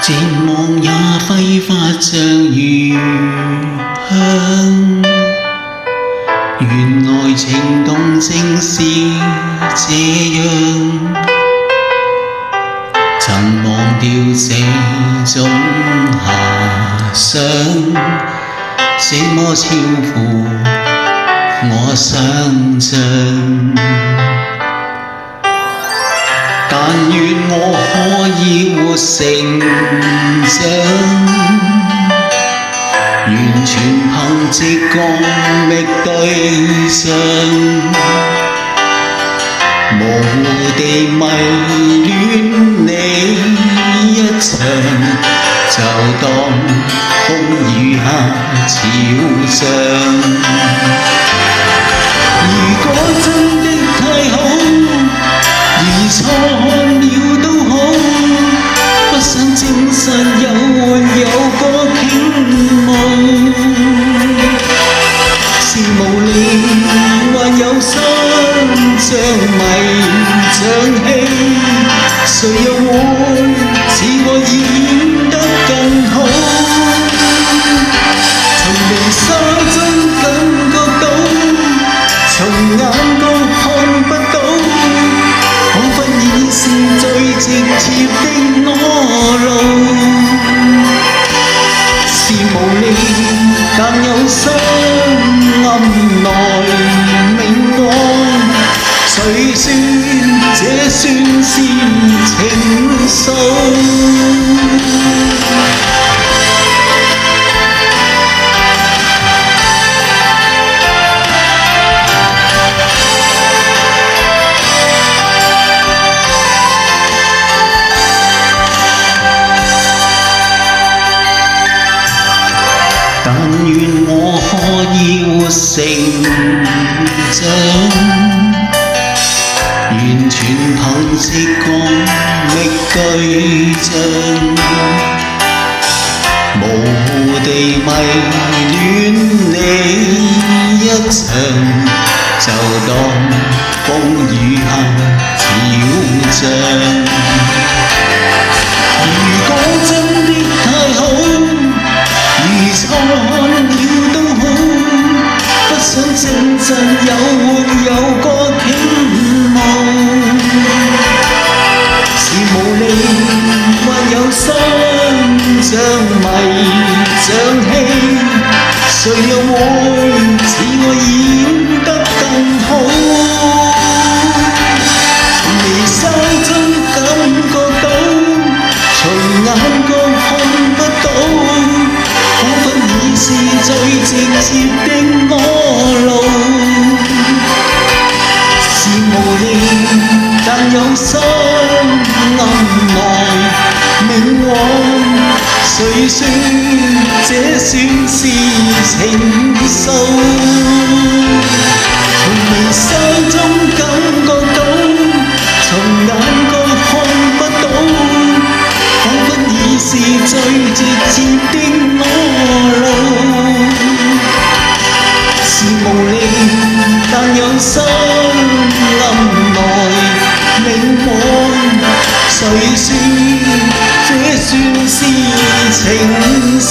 漸望也揮發像餘香。原來情動正是這樣，曾忘掉這種遐想，這麼超乎我想象。但願我可以活成長，完全憑直覺覓對象，模糊地迷戀你一場，就當風雨下潮漲。如果真的太好，而錯了都好，不想證實有沒有個傾慕，是無力還有心像迷像戲，誰又會似我演得更好？從眉梢中感覺到，從眼角看不到，彷彿已是最直接的裸露，是無力但有心暗內明往，誰說這算是情愫？但願我可以活成長，完全憑直覺覓對象，模糊地迷戀你一場，就當風雨下潮漲。如果真的太好，錯了都好，不想證實有沒有個傾慕，是無力還有心像迷像戲，誰又會似我演得更好？從眉梢中感覺到，從眼角看不到，是最直接的裸露，是無力但有心暗內明往，誰說這算是情愫？從眉梢中感覺到，從眼角看不到，彷彿已是最直接的裸露，是無力但有心暗內明往，誰說這算是情愫？